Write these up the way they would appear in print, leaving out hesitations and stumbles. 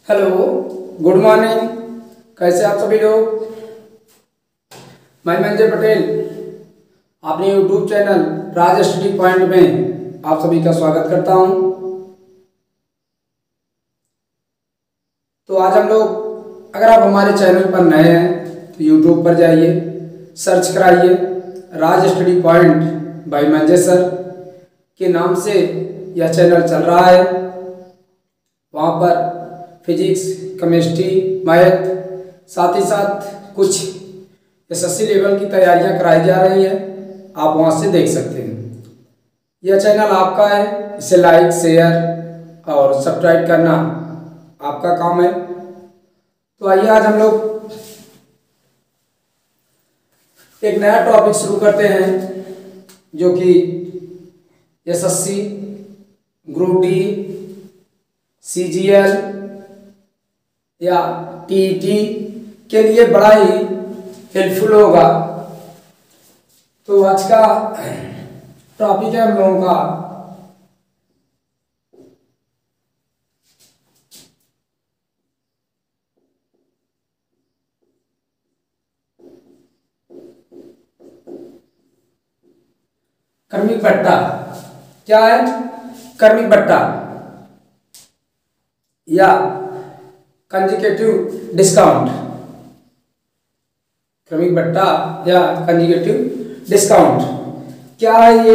Hello, good morning. कैसे आप सभी लोग। मैं मंजय पटेल अपने यूट्यूब चैनल राज स्टडी पॉइंट में आप सभी का स्वागत करता हूं। तो आज हम लोग, अगर आप हमारे चैनल पर नए हैं तो यूट्यूब पर जाइए, सर्च कराइए Raj study point by Manjay sir के नाम से यह चैनल चल रहा है। वहाँ पर फिजिक्स, केमिस्ट्री, मैथ, साथ ही साथ कुछ एसएससी लेवल की तैयारियां कराई जा रही हैं। आप वहाँ से देख सकते हैं। यह चैनल आपका है, इसे लाइक, शेयर और सब्सक्राइब करना आपका काम है। तो आइए आज हम लोग एक नया टॉपिक शुरू करते हैं, जो कि एसएससी, ग्रुप डी, सीजीएल या टीईटी के लिए बड़ा ही हेल्पफुल होगा। तो आज का टॉपिक है हम लोगों का क्रमिक बट्टा। क्या है क्रमिक बट्टा या कंसेक्यूटिव डिस्काउंट। क्रमिक बट्टा या कंसेक्यूटिव डिस्काउंट क्या है ये।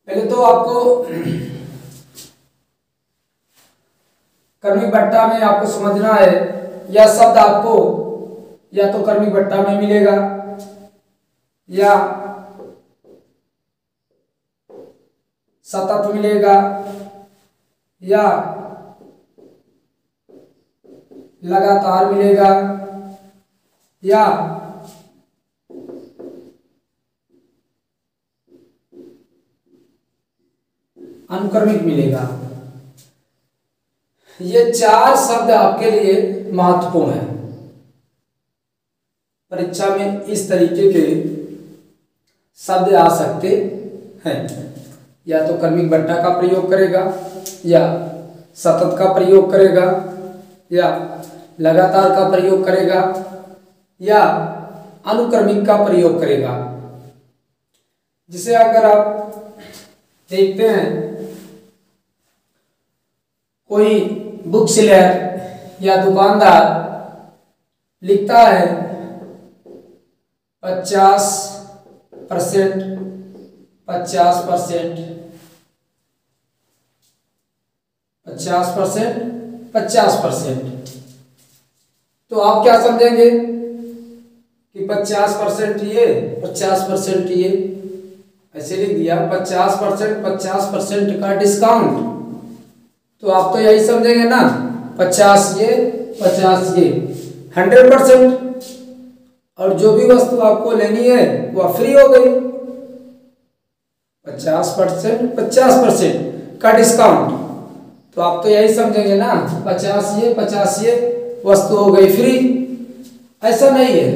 पहले तो आपको क्रमिक बट्टा में आपको समझना है, यह शब्द आपको या तो क्रमिक बट्टा में मिलेगा या सतत मिलेगा या लगातार मिलेगा या अनुक्रमिक मिलेगा। ये चार शब्द आपके लिए महत्वपूर्ण है। परीक्षा में इस तरीके के शब्द आ सकते हैं, या तो क्रमिक बट्टा का प्रयोग करेगा या सतत का प्रयोग करेगा या लगातार का प्रयोग करेगा या अनुक्रमिक का प्रयोग करेगा। जिसे अगर आप देखते हैं, कोई बुक सेलर या दुकानदार लिखता है 50%, 50%, 50%, 50%। तो आप क्या समझेंगे कि 50% ये, 50% ये, ऐसे लिख दिया 50%, 50% का डिस्काउंट। तो आप तो यही समझेंगे ना, 50 ये, 50 ये, 100%। और जो भी वस्तु आपको लेनी है वह फ्री हो गई। 50%, 50% का डिस्काउंट। तो आप तो यही समझेंगे ना, 50 ये, 50 ये, वस्तु हो गई फ्री। ऐसा नहीं है।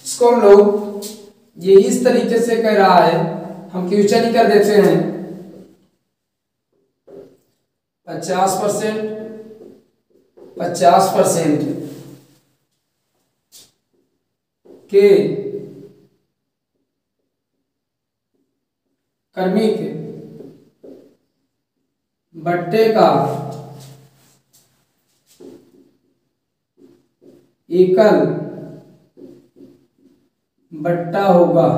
इसको हम लोग ये इस तरीके से कह रहा है, हम क्वेश्चन ही कर देते हैं 50%, 50% के क्रमिक बट्टे का एकल बट्टा होगा।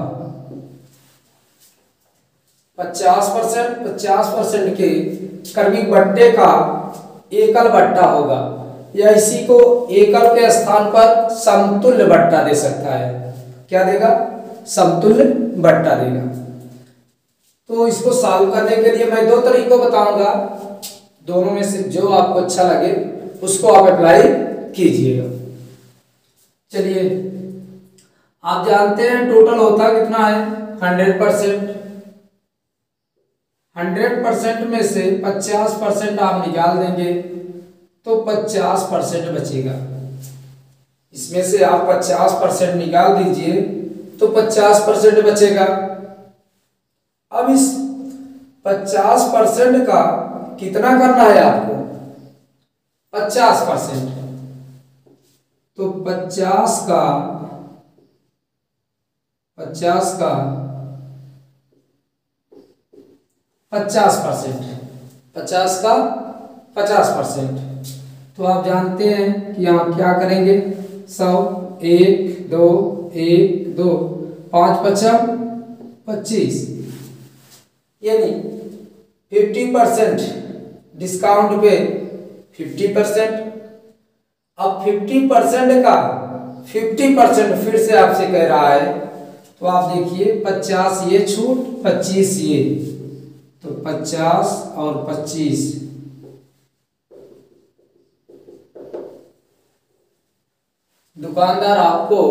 50%, 50% के क्रमिक बट्टे का एकल बट्टा होगा, या इसी को एकल के स्थान पर समतुल्य बट्टा दे सकता है। क्या देगा? समतुल्य बट्टा देगा। तो इसको सॉल्व करने के लिए मैं दो तरीकों बताऊंगा, दोनों में से जो आपको अच्छा लगे उसको आप अप्लाई कीजिएगा। चलिए, आप जानते हैं टोटल होता कितना है 100%। 100% में से 50% आप निकाल देंगे तो 50% बचेगा। इसमें से आप 50% निकाल दीजिए तो 50% बचेगा। अब इस 50% का कितना करना है आपको? 50%। तो 50 का 50%, 50 का 50%। तो आप जानते हैं कि यहाँ क्या करेंगे? 100, 1 2 1 2 5 5 25, यानी 50% डिस्काउंट पे 50%। अब 50% का 50% फिर से आपसे कह रहा है, तो आप देखिए 50 ये छूट 25 ये, तो 50 और 25, दुकानदार आपको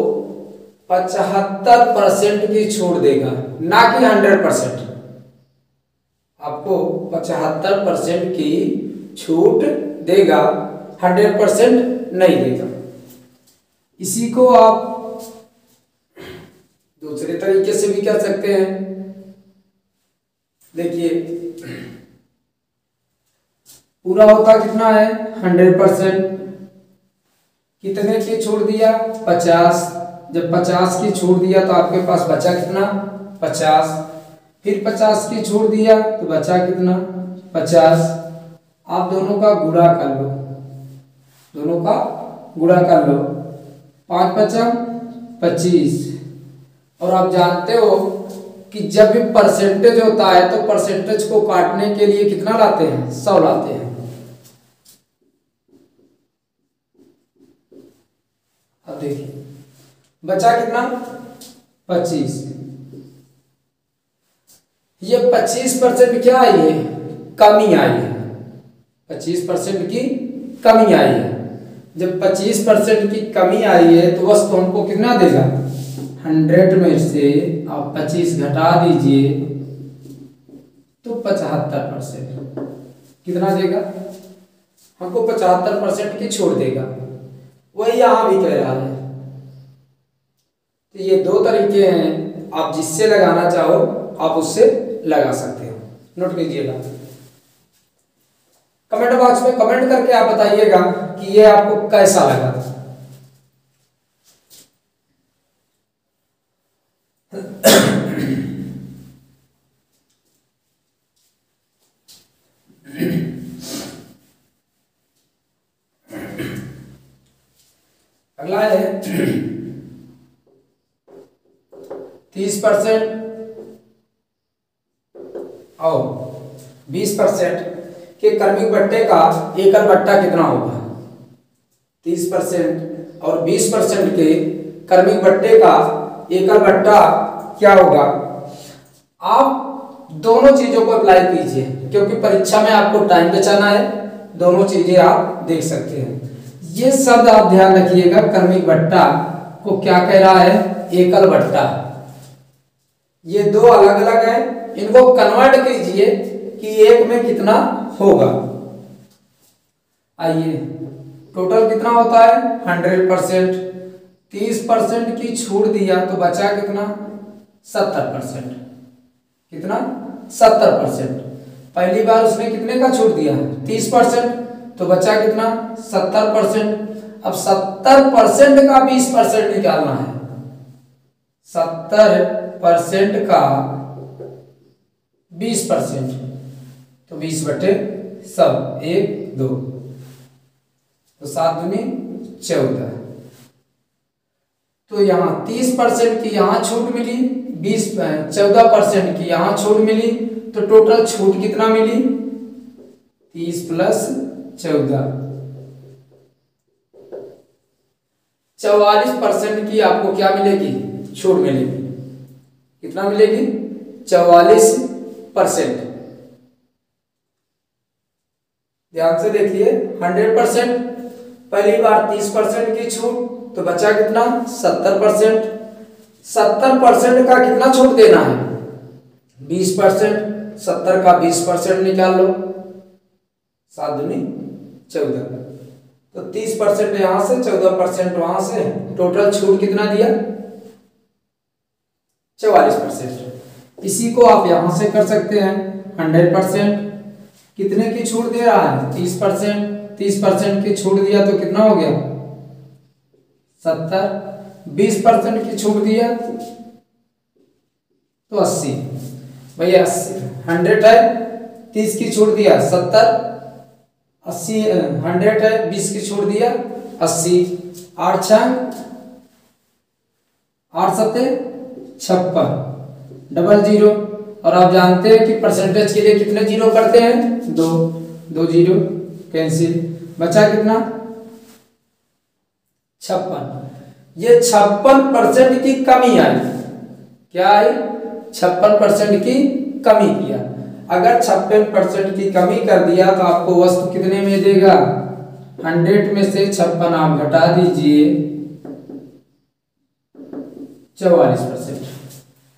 75% की छूट देगा, ना कि 100%। आपको 75% की छूट देगा, 100% नहीं देगा। इसी को आप दूसरे तरीके से भी कर सकते हैं। देखिए पूरा होता कितना है? 100%। कितने की छूट दिया? 50। जब 50 की छूट दिया तो आपके पास बचा कितना? 50। फिर 50 की छूट दिया तो बचा कितना? 50। आप दोनों का गुणा कर लो, दोनों का गुणा कर लो, 5 5 25। और आप जानते हो कि जब भी परसेंटेज होता है तो परसेंटेज को काटने के लिए कितना लाते हैं? 100 लाते हैं। अब देखिए बचा कितना? 25। ये 25% क्या आई है? कमी आई है। 25% की कमी आई है। जब 25% की कमी आई है तो वस्तु हमको कितना देगा? 100 में से आप 25 घटा दीजिए तो 75%। कितना देगा? हमको 75% की छोड़ देगा। वही यहां भी कह रहा है। तो ये दो तरीके हैं, आप जिससे लगाना चाहो आप उससे लगा सकते हो। नोट कीजिएगा। कमेंट बॉक्स में कमेंट करके आप बताइएगा कि ये आपको कैसा लगा। अगला है 30% और 20% के क्रमिक बट्टे का एकल बट्टा कितना होगा? 30% और 20% के क्रमिक बट्टे का एकल बट्टा क्या होगा? आप दोनों चीजों को अप्लाई कीजिए, क्योंकि परीक्षा में आपको टाइम बचाना है। दोनों चीजें आप देख सकते हैं। ये शब्द आप ध्यान रखिएगा, क्रमिक बट्टा को क्या कह रहा है? एकल बट्टा। ये दो अलग अलग है, इनको कन्वर्ट कीजिए कि एक में कितना होगा। आइए टोटल कितना होता है? 100%। 30% की छूट दिया तो बचा कितना? 70%। कितना? 70%। पहली बार उसने कितने का छूट दिया? 30%, तो बचा कितना? 70%। अब 70% का 20% निकालना है। 70% का 20%, तो 20/100, 1 2, तो 7 दूनी 14। तो यहाँ 30% की यहाँ छूट मिली, 14% की यहाँ छूट मिली, तो टोटल छूट कितना मिली? 30 + 14, 44% की आपको क्या मिलेगी? छूट मिलेगी। कितना मिलेगी? 44%। ध्यान से देखिए, 100% पहली बार 30% की छूट, तो बचा कितना? 70%। 70% का कितना छूट देना है? 20%। 70 का 20% निकाल लो, 7 दूनी 14, तो 30% यहां से, 14% वहां से, टोटल छूट कितना दिया? 44%। इसी को आप यहां से कर सकते हैं। 100%। कितने की छूट दे रहा है? 30%। 30% की छूट दिया तो कितना हो गया? 70। 20% की छूट दिया तो 80। भैया 100 है, 30 की छूट दिया 70, 80 100 है, 20 की छूट दिया 80। 8 7 56, डबल जीरो। और आप जानते हैं कि परसेंटेज के लिए कितने जीरो करते हैं? 2 2 जीरो कैंसिल, बचा कितना? 56। ये 56% की कमी आई। क्या आई? 56% की कमी किया। अगर 56% की कमी कर दिया तो आपको वस्तु कितने में देगा? 100 में से 56 आप घटा दीजिए, 44%।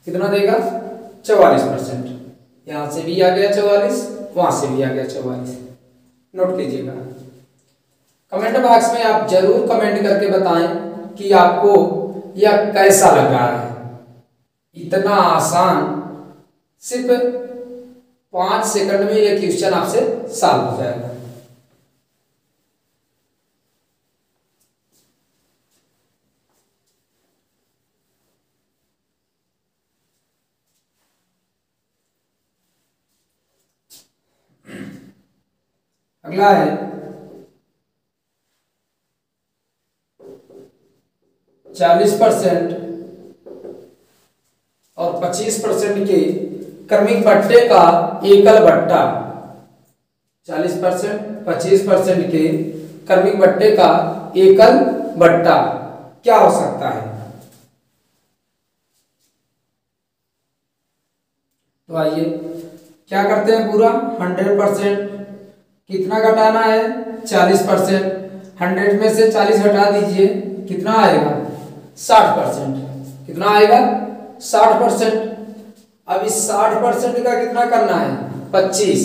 कितना देगा? 44%। यहां से भी आ गया 44, वहां से भी आ गया 44। नोट कीजिएगा। कमेंट बॉक्स में आप जरूर कमेंट करके बताएं कि आपको यह कैसा लगा है। इतना आसान, सिर्फ 5 सेकंड में यह क्वेश्चन आपसे सॉल्व हो जाएगा। अगला है 40% और 25% के क्रमिक बट्टे का एकल बट्टा। 40% 25% के क्रमिक बट्टे का एकल बट्टा क्या हो सकता है? तो आइए क्या करते हैं, पूरा 100%। कितना घटाना है? 40%। 100 में से 40 घटा दीजिए, कितना आएगा? 60%। कितना आएगा? 60%। अब इस 60% का कितना करना है? 25।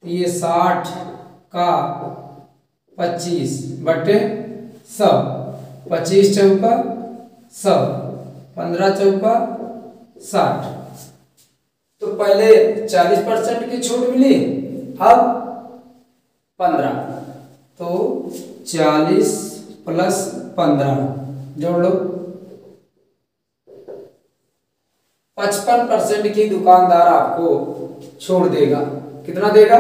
ये 60 का 25 बटे 100, 25 चौका 100, 15 चौका 60। तो पहले 40% की छूट मिली, अब 15, तो 40 प्लस 15 जोड़ लो। 55% की दुकानदार आपको छोड़ देगा। कितना देगा?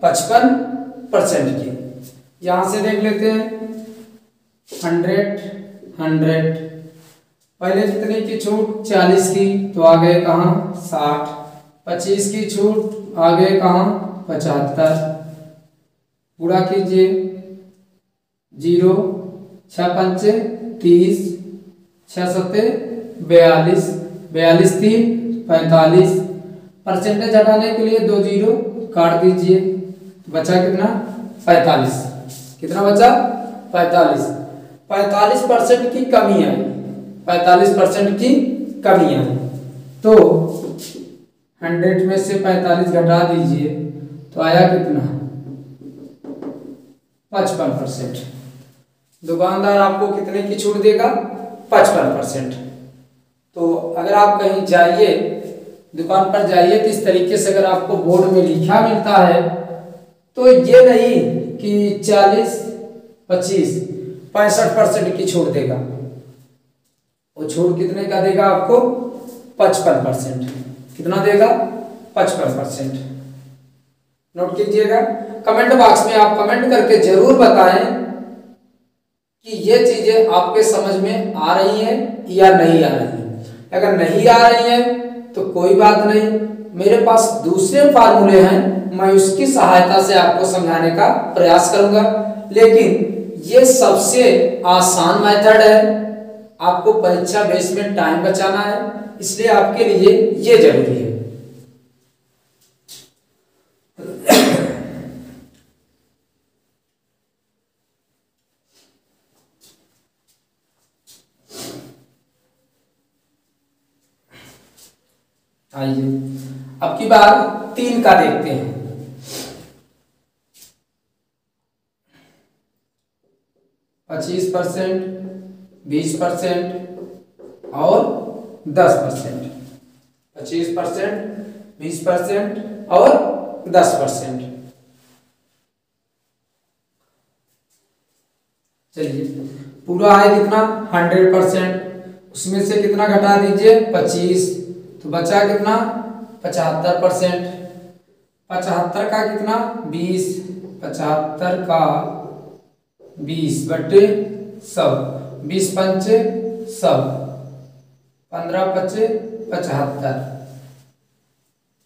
55% की। यहां से देख लेते हैं 100 पहले कितने की छूट? 40 की, तो आ गए कहाँ? 60। 25 की छूट, आ गए कहाँ? 75। पूरा कीजिए, 0 6 पंचे 30, 6 सत्ते 42, 42 3 45। परसेंटेज हटाने के लिए 2 जीरो काट दीजिए, बचा कितना? 45। कितना बचा? 45। 45% की कमी आई। 45% की कमी आई तो 100 में से 45 घटा दीजिए, तो आया कितना? 55%। दुकानदार आपको कितने की छूट देगा? 55%। तो अगर आप कहीं जाइए, दुकान पर जाइए, तो इस तरीके से अगर आपको बोर्ड में लिखा मिलता है तो ये नहीं कि 40 25 65% की छूट देगा। वो छूट कितने का देगा आपको? 55%। कितना देगा? 55%। नोट कीजिएगा। कमेंट बॉक्स में आप कमेंट करके जरूर बताएं कि ये चीजें आपके समझ में आ रही हैं या नहीं आ रही हैं। अगर नहीं आ रही हैं तो कोई बात नहीं, मेरे पास दूसरे फार्मूले हैं, मैं उसकी सहायता से आपको समझाने का प्रयास करूंगा। लेकिन ये सबसे आसान मेथड है। आपको परीक्षा बेस में टाइम बचाना है, इसलिए आपके लिए ये जरूरी है। आइए अब की बार 3 का देखते हैं। 25%, 20% और 10%। 25%, 20% और 10%। चलिए पूरा है कितना 100%, उसमें से कितना घटा दीजिए 25, तो बचा कितना 75%। 75 का कितना 20, 75 का 20 बटे 100, 20 पंचे 100, 15 पचे 75,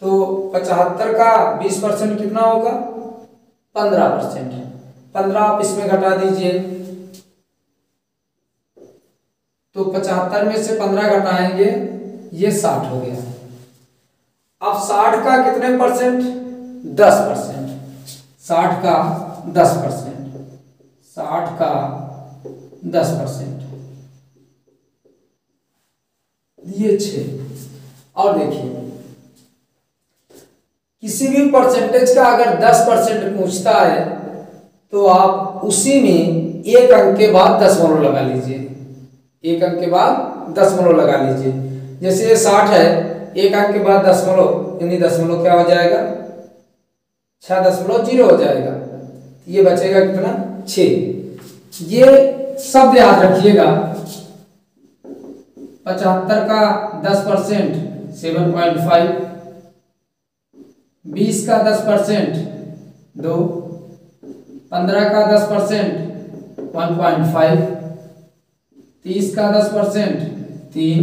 तो 75 का 20% कितना होगा 15%। 15 आप इसमें घटा दीजिए, तो 75 में से 15 घटाएंगे ये 60 हो गया। अब 60 का कितने परसेंट 10%, 60 का 10%, 60 का 10%, ये 6। और देखिए किसी भी परसेंटेज का अगर 10% पूछता है तो आप उसी में एक अंक के बाद दशमलव लगा लीजिए, एक अंक के बाद दशमलव लगा लीजिए। जैसे ये 60 है, एक अंक के बाद दशमलव, यानी दशमलव क्या हो जाएगा 6.0 हो जाएगा, ये बचेगा कितना 6। ये सब याद रखिएगा। 75 का 10% 7.5, 20 का 10% 2, 15 का 10% 1.5, 30 का 10% 3,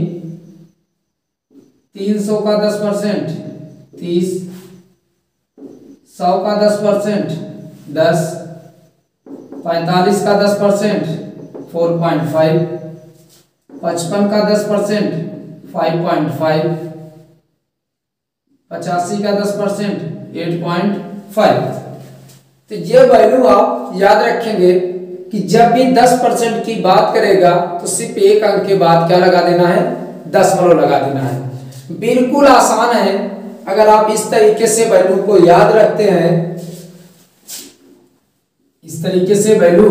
300 का 10% 30, 100 का 10% 10, 45 का 10% 4.5, 55 का 10% 5.5, 85 का 10% 8.5। तो ये वैल्यू आप याद रखेंगे कि जब भी 10% की बात करेगा तो सिर्फ एक अंक के बाद क्या लगा देना है दशमलव लगा देना है। बिल्कुल आसान है, अगर आप इस तरीके से वैल्यू को याद रखते हैं, इस तरीके से वैल्यू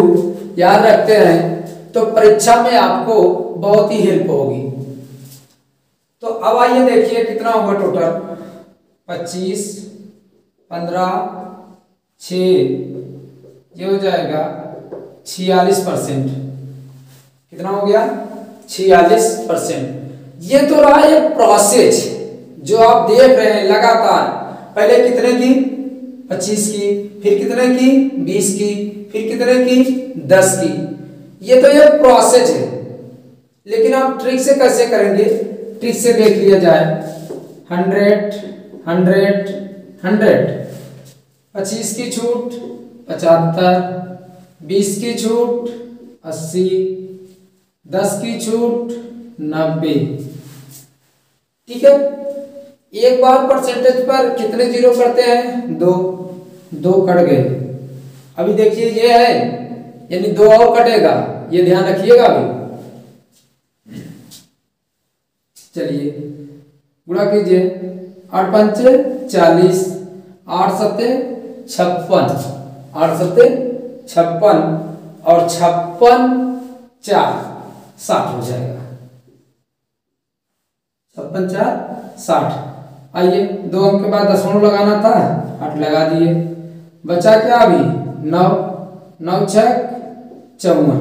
याद रखते हैं तो परीक्षा में आपको बहुत ही हेल्प होगी। तो अब आइए देखिए कितना होगा टोटल 25, 15, 6, ये हो जाएगा 46%। कितना हो गया 46%। ये तो रहा एक प्रोसेस जो आप देख रहे हैं लगातार। पहले कितने की 25 की, फिर कितने की 20 की, फिर कितने की 10 की। ये तो एक प्रोसेस है, लेकिन आप ट्रिक से कैसे करेंगे, ट्रिक से देख लिया जाए। 100 100 100, 25 की छूट 75, 20 की छूट 80, 10 की छूट 90। ठीक है, एक बार परसेंटेज पर कितने जीरो करते हैं 2, 2 कट गए। अभी देखिए ये है, यानी 2 और कटेगा, ये ध्यान रखिएगा। अभी चलिए गुणा कीजिए, 8 पंचे 40, 8 सत्ते 56, 8 सत्ते 56 और 56 4 60 हो जाएगा। 56 4 60। आइए 2 अंक के बाद दशमलव लगाना था, 8 लगा दिए। बचा क्या अभी 9, 9 6 54,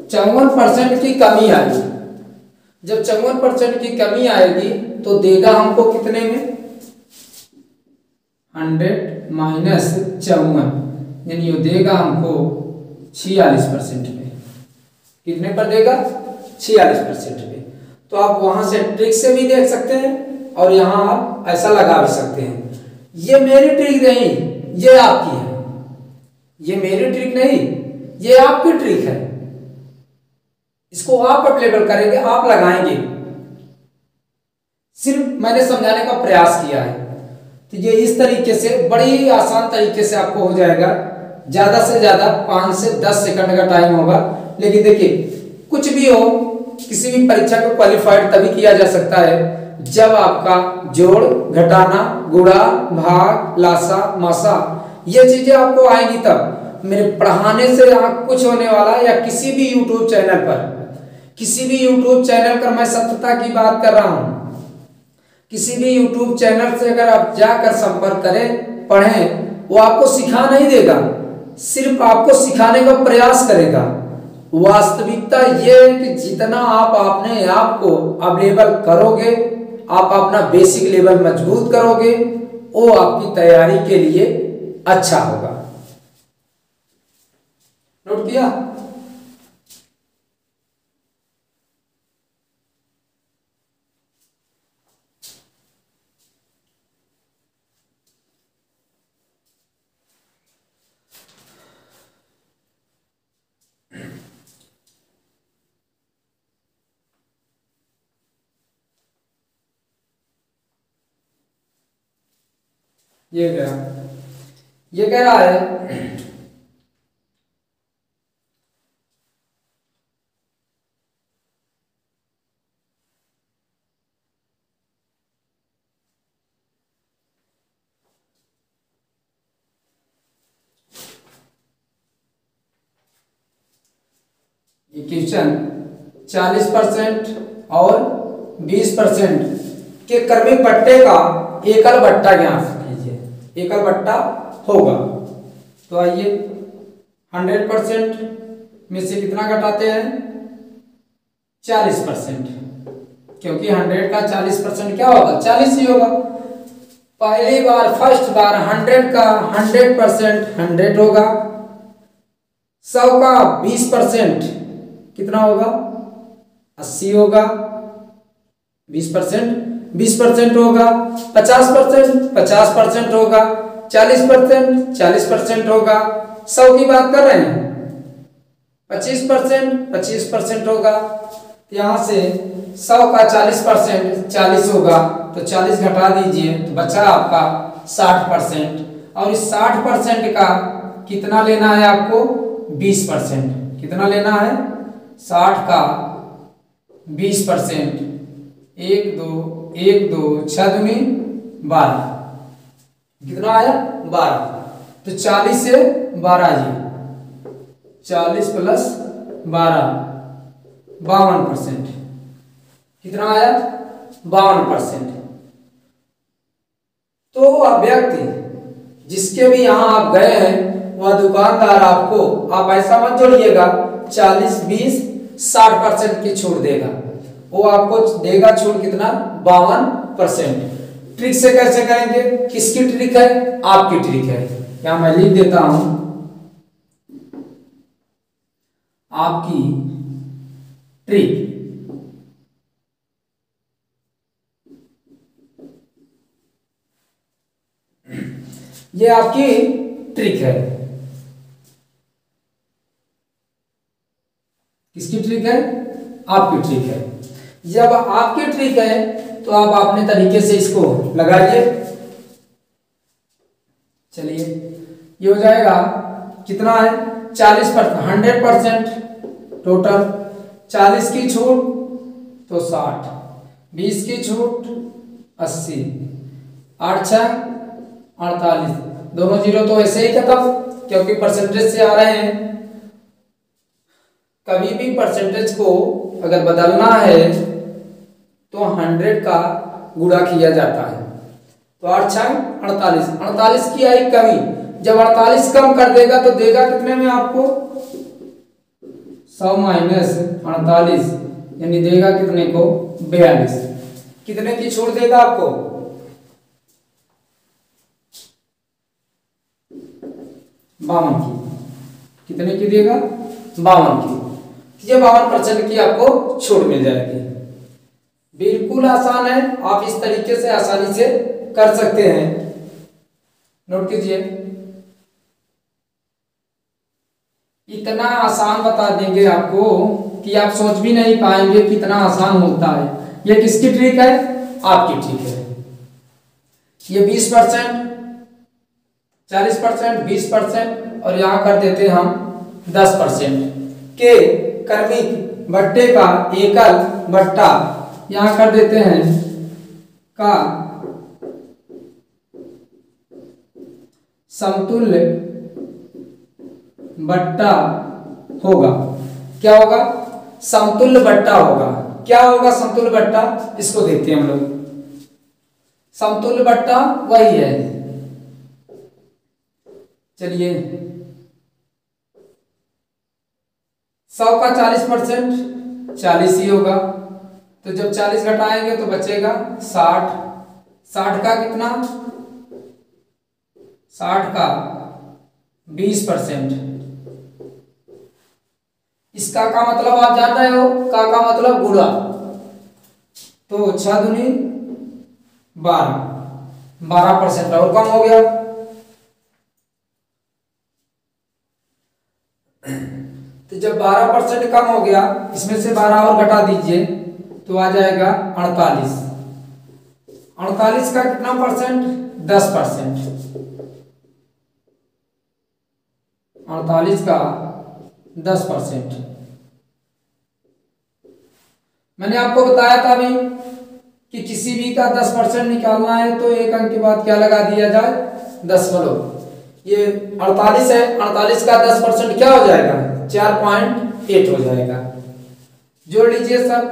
54% की कमी आएगी। जब 54% की कमी आएगी तो देगा हमको कितने में 100 माइनस 54, यानी ये देगा हमको 46% में। कितने पर देगा 46% में। तो आप वहां से ट्रिक से भी देख सकते हैं और यहां आप ऐसा लगा भी सकते हैं। ये मेरी ट्रिक नहीं, ये आपकी है। ये मेरी ट्रिक नहीं, ये आपकी ट्रिक है। इसको आप अप्लीकेबल करेंगे, आप लगाएंगे। सिर्फ मैंने समझाने का प्रयास किया है। तो ये इस तरीके से बड़ी आसान तरीके से आपको हो जाएगा। ज्यादा से ज्यादा 5 से 10 सेकंड का टाइम होगा। लेकिन देखिए कुछ भी हो, किसी भी परीक्षा को क्वालिफाइड तभी किया जा सकता है जब आपका जोड़, घटाना, गुणा, भाग, लासा, मासा ये चीजें आपको आएंगी। तब मेरे पढ़ाने से यहाँ कुछ होने वाला, या किसी भी यूट्यूब चैनल पर, किसी भी यूट्यूब चैनल पर मैं सत्यता की बात कर रहा हूँ, किसी भी यूट्यूब चैनल से अगर आप जाकर संपर्क करें, पढ़ें, वो आपको सिखा नहीं देगा, सिर्फ आपको सिखाने का प्रयास करेगा। वास्तविकता ये है कि जितना आप अपने आप को अवेलेबल करोगे, आप अपना बेसिक लेवल मजबूत करोगे, वो आपकी तैयारी के लिए अच्छा होगा। नोट किया? ये कह रहा है ये क्वेश्चन 40% और 20% के क्रमिक बट्टे का एकल बट्टा ज्ञात कीजिए। एकल बट्टा होगा तो आइए 100% में से कितना घटाते हैं? 40%, क्योंकि 100 का 40% क्या होगा? 40 ही होगा। पहली बार फर्स्ट बार 100 का 100% 100 होगा। 100 का 20% कितना होगा? 80 होगा। 20% 20% होगा। 50% 50% होगा। 40% 40% होगा। 100 की बात कर रहे हैं, 25% 25% होगा। यहाँ से 100 का 40% 40 होगा, तो 40 घटा दीजिए तो बचा आपका 60%। और इस 60% का कितना लेना है आपको? 20%। कितना लेना है? 60 का 20%। 1 2 6 दूनी 12। कितना आया? 12। तो 40 से 12 जी, 40 प्लस 12 52%। कितना आया? 52%। तो वह व्यक्ति जिसके भी यहां आप गए हैं, वह दुकानदार आपको, आप ऐसा मत जोड़िएगा 40 20 60% की छूट देगा। वो आपको देगा छूट कितना? 52%। ट्रिक से कैसे करेंगे? किसकी ट्रिक है? आपकी ट्रिक है। क्या मैं लिख देता हूं, आपकी ट्रिक। ये आपकी ट्रिक है। किसकी ट्रिक है? आपकी ट्रिक है। जब आपकी ट्रिक है तो आप अपने तरीके से इसको लगाइए। चलिए, ये हो जाएगा कितना है? 40%, 100% टोटल। 40 की छूट तो 60, 20 की छूट 80, 8 6 48। दोनों जीरो तो ऐसे ही खत्म, क्योंकि परसेंटेज से आ रहे हैं। कभी भी परसेंटेज को अगर बदलना है तो 100 का गुणा किया जाता है। तो 8 6 48, 48 की आई कमी। जब 48 कम कर देगा तो देगा कितने में आपको? 100 माइनस 48 यानी देगा कितने को? 42। कितने की छूट देगा आपको? 52 की। कितने की देगा? 52 की। ये 52% की आपको छूट मिल जाएगी। बिल्कुल आसान है, आप इस तरीके से आसानी से कर सकते हैं। नोट कीजिए, इतना आसान बता देंगे आपको कि आप सोच भी नहीं पाएंगे कितना आसान होता है। ये किसकी ट्रिक है? आपकी ट्रिक है। ये 20%, 40%, 20% और यहां कर देते हम 10% के क्रमिक बट्टे का एकल बट्टा यहां कर देते हैं का समतुल्य बट्टा होगा। क्या होगा? समतुल्य बट्टा होगा। क्या होगा समतुल्य बट्टा? इसको देखते हैं हम लोग। समतुल्य बट्टा वही है। चलिए 100 का 40% 40 ही होगा, तो जब 40 घटाएंगे तो बचेगा 60। 60 का कितना, 60 का 20%। इसका का मतलब आप जान रहे हो, का मतलब गुणा, तो 6 दूनी 12% और कम हो गया। तो जब 12% कम हो गया, इसमें से 12 और घटा दीजिए तो आ जाएगा 48। 48 का कितना परसेंट, 10%। 48 का 10%। मैंने आपको बताया था अभी कि किसी भी का 10% निकालना है तो एक अंक के बाद क्या लगा दिया जाए, दशमलव। ये 48 है, 48 का 10% क्या हो जाएगा, 4.8 हो जाएगा। जोड़ लीजिए सब,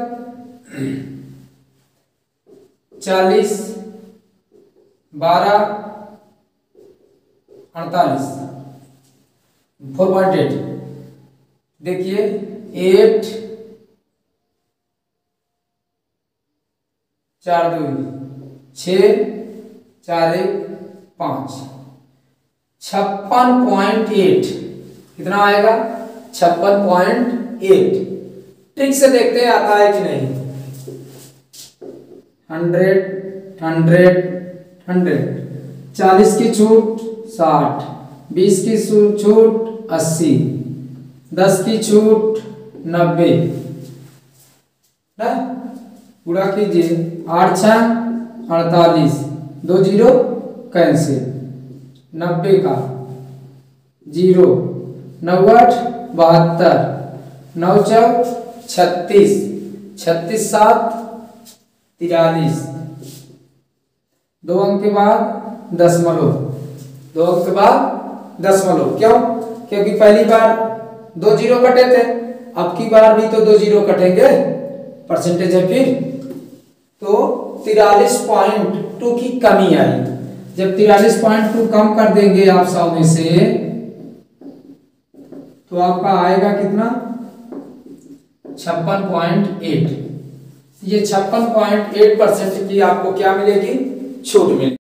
40 12 48 4.8। देखिए 8 4 2 6 4 1 5 56.8 कितना आएगा, 56.8। ट्रिक से देखते हैं आता है कि नहीं। 100 100 100, 40 की छूट 60, 20 की छूट 80, 10 की छूट 90 ना, पूरा कीजिए। 8 6 48, 2 जीरो कैंसिल, 90 का 0, 9 8 72, 9 4 36, 36 7 43, 2 अंक के बाद दशमलव, 2 अंक के बाद दशमलव। क्यों, क्योंकि पहली बार 2 जीरो कटे थे, अब की बार भी तो 2 जीरो कटेंगे, परसेंटेज है फिर। तो 43.2 की कमी आई। जब 43.2 कम कर देंगे आप 100 में से, तो आपका आएगा कितना, 56.8। ये 56.8% की आपको क्या मिलेगी, छूट मिलेगी।